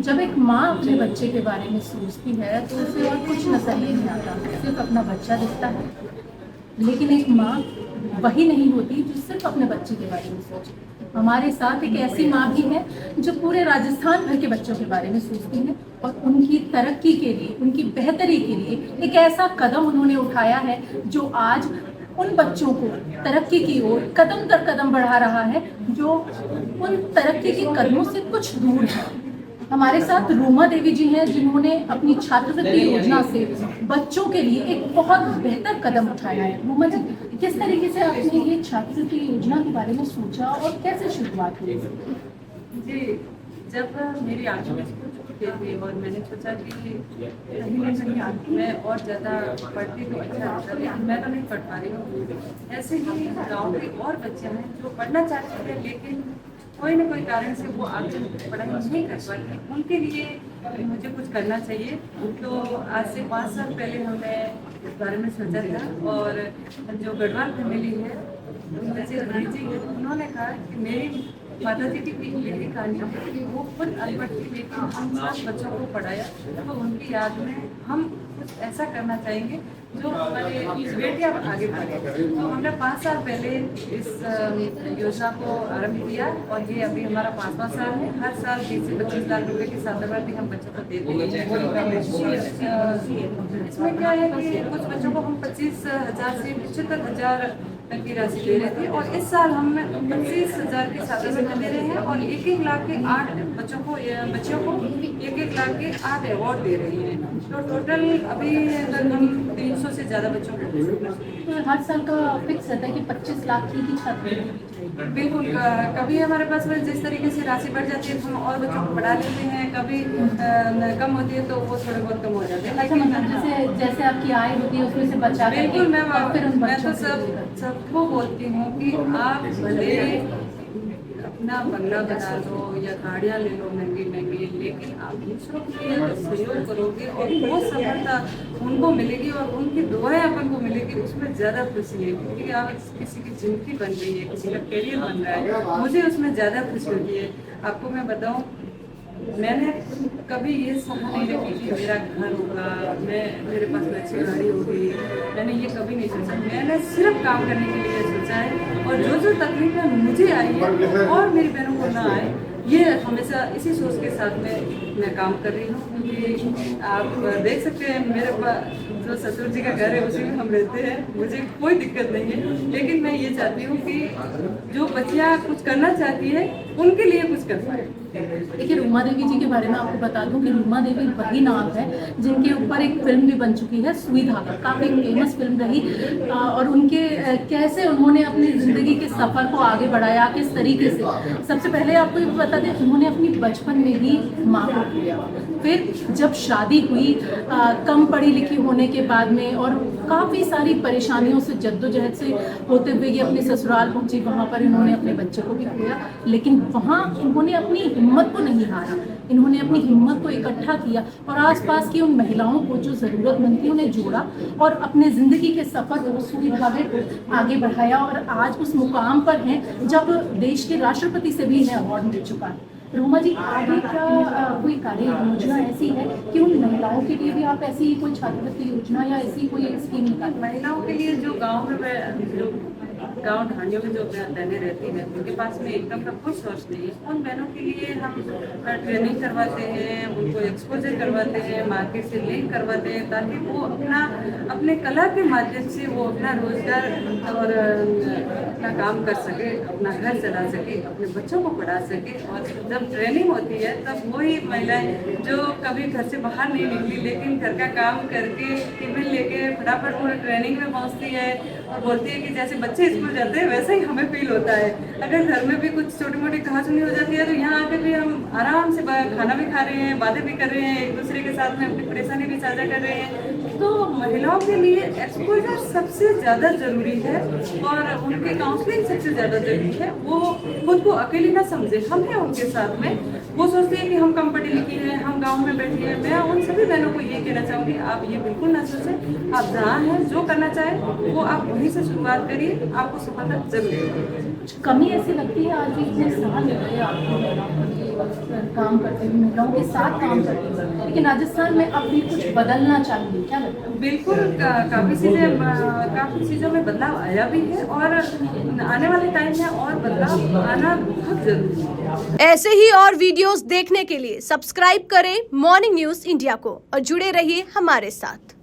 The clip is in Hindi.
जब एक माँ अपने बच्चे के बारे में सोचती है तो उसे और कुछ नजर नहीं आता, सिर्फ अपना बच्चा दिखता है। लेकिन एक माँ वही नहीं होती जो सिर्फ अपने बच्चे के बारे में सोचे। हमारे साथ एक ऐसी माँ भी है जो पूरे राजस्थान भर के बच्चों के बारे में सोचती है और उनकी तरक्की के लिए, उनकी बेहतरी के लिए एक ऐसा कदम उन्होंने उठाया है जो आज उन बच्चों को तरक्की की ओर कदम दर कदम बढ़ा रहा है, जो उन तरक्की के कदमों से कुछ दूर है। हमारे साथ रूमा देवी जी हैं जिन्होंने अपनी छात्रवृत्ति योजना से बच्चों के लिए एक बहुत बेहतर कदम उठाया है। रूमा जी, किस तरीके से आपने ये छात्रवृत्ति योजना के बारे में सोचा और कैसे शुरुआत हुई? जी, जब मेरी आंखों में छूटे थे और मैंने सोचा कि कहीं ना कहीं मैं और ज़्यादा पढ़ती तो अच्छा होता, लेकिन मैं तो नहीं पढ़ पा रही हूँ। ऐसे ही गांव के और बच्चे हैं जो पढ़ना चाहते हैं लेकिन कोई ना कोई कारण से वो आगे पढ़ाई नहीं कर पाते, उनके लिए मुझे कुछ करना चाहिए। तो आज से 5 साल पहले हमने इस बारे में सोचा था और जो गढ़वाल फैमिली है उन्होंने कहा कि मेरी माता जी की यही कहानी है कि वो खुद अनपढ़ थी लेकिन हम सब बच्चों को पढ़ाया। तो उनकी याद में हम कुछ ऐसा करना चाहेंगे जो हमारे बेटियां आगे बढ़े। तो हमने 5 साल पहले इस योजना को आरंभ किया और ये अभी हमारा 5वां साल है। हर साल 20 से 25 लाख रुपए की छात्रवृत्ति हम बच्चों को देते हैं। इसमें क्या है कि कुछ बच्चों को हम 25,000 से 75,000 तक की राशि दे रहे थे और इस साल हम 25,000 की छात्रवृत्ति दे रहे हैं और 1-1 लाख के 8 बच्चों को 1-1 लाख के 8 अवार्ड दे रही हैं। तो टोटल अभी तक हम 300 से ज़्यादा बच्चों को तो हर साल का फिक्स रहता है कि 25 लाख की ही छात्रवृत्ति। बिल्कुल। कभी हमारे पास में जिस तरीके से राशि बढ़ जाती है तो हम और बच्चों को पढ़ा लेते हैं, कभी कम होती है तो वो थोड़े बहुत कम हो जाते हैं। अच्छा, मतलब जैसे जैसे आपकी आय होती है उसमें से बचा करके बिल्कुल मैम, और फिर उन मैं तो बच्चों को सबको बोलती हूँ कि आप भले अपना बंगला बना लो या गाड़ियाँ ले लो महंगी महंगी, लेकिन आप दूसरों के लिए सहयोग करोगे और वो सफलता उनको मिलेगी और उनकी दुआएं अपन को मिलेगी, उसमें ज़्यादा खुशी है। क्योंकि आज किसी की जिंदगी बन रही है, किसी का करियर बन रहा है, मुझे उसमें ज़्यादा खुशी होती है। आपको मैं बताऊँ, मैंने कभी ये सपना नहीं रखी कि मेरा घर होगा, मेरे पास में अच्छी गाड़ी होगी, मैंने ये कभी नहीं सोचा। मैंने सिर्फ काम करने के लिए सोचा है और जो जो तकलीफें मुझे आई है और मेरी बहनों को ना आए, ये हमेशा इसी सोच के साथ में मैं काम कर रही हूँ। क्योंकि आप देख सकते हैं मेरे पास जो ससुर जी का घर है उसी में हम रहते हैं, मुझे कोई दिक्कत नहीं है। लेकिन मैं ये चाहती हूँ कि जो बच्चियाँ कुछ करना चाहती है उनके लिए कुछ कर पाए। देखिए, रूमा देवी जी के बारे में आपको बता दूं कि रूमा देवी वही नाम है जिनके ऊपर एक फिल्म भी बन चुकी है, सुई धागा, काफ़ी फेमस फिल्म रही। और उनके कैसे उन्होंने अपनी ज़िंदगी के सफ़र को आगे बढ़ाया, किस तरीके से। सबसे पहले आपको ये बता दें, उन्होंने अपनी बचपन में ही माँ को खोया, फिर जब शादी हुई कम पढ़ी लिखी होने के बाद में और काफ़ी सारी परेशानियों से जद्दोजहद से होते हुए ये अपने ससुराल पहुंची, वहाँ पर इन्होंने अपने बच्चे को भी खोया। लेकिन वहाँ इन्होंने अपनी हिम्मत को नहीं हारा, इन्होंने अपनी हिम्मत को इकट्ठा किया और आसपास की उन महिलाओं को जो ज़रूरतमंद थी उन्हें जोड़ा और अपने ज़िंदगी के सफ़र को सुई धागे को आगे बढ़ाया और आज उस मुकाम पर हैं जब देश के राष्ट्रपति से भी इन्हें अवार्ड मिल चुका है। रूमा जी, आगे क्या कोई कार्य योजना ऐसी है कि उन महिलाओं के लिए भी आप ऐसी कोई छात्रवृत्ति योजना या ऐसी कोई स्कीम निकाल? महिलाओं के लिए जो गांव में जो गांव ढांडियों में जो बहनें रहती हैं उनके पास में एकदम का कुछ सोर्स नहीं है, उन बहनों के लिए हम ट्रेनिंग करवाते हैं, उनको एक्सपोजर करवाते हैं, मार्केट से लिंक करवाते हैं ताकि वो अपने कला के माध्यम से वो अपना रोजगार और अपना काम कर सके, अपना घर चला सके, अपने बच्चों को पढ़ा सके। और जब ट्रेनिंग होती है तब वही महिलाएं जो कभी घर से बाहर नहीं निकली लेकिन घर का काम करके टिफिन लेके फटाफट वो ट्रेनिंग में पहुंचती है और बोलती है कि जैसे बच्चे स्कूल जाते हैं वैसे ही हमें फील होता है। अगर घर में भी कुछ छोटी मोटी कहासुनी हो जाती है तो यहाँ आकर भी हम आराम से खाना भी खा रहे हैं, बातें भी कर रहे हैं, एक दूसरे के साथ में अपनी परेशानी भी साझा कर रहे हैं। तो महिलाओं के लिए एक्सपोजर सबसे ज़्यादा ज़रूरी है और उनके काउंसलिंग सबसे ज़्यादा ज़रूरी है। वो खुद को अकेली ना समझे, हम हैं उनके साथ में। वो सोचती है कि हम कम पढ़ी लिखी हैं, हम गाँव में बैठी हैं। मैं उन सभी बहनों को ये कहना चाहूँगी, आप ये बिल्कुल ना सोचें, आप जहाँ हैं जो करना चाहें वो आप वहीं से शुरुआत करिए, आपको सफलता जरूर मिलेगी। कमी ऐसी लगती है आज भी इतने साल हो गए आपको काम करते हुए, महिलाओं के साथ काम करते हुए, लेकिन राजस्थान में अब भी कुछ बदलना चाहिए, क्या लगता है? बिल्कुल काफ़ी चीज़ों में बदलाव आया भी है और आने वाले टाइम में और बदलाव आना बहुत जरूरी है। ऐसे ही और वीडियोस देखने के लिए सब्सक्राइब करें मॉर्निंग न्यूज इंडिया को और जुड़े रहिए हमारे साथ।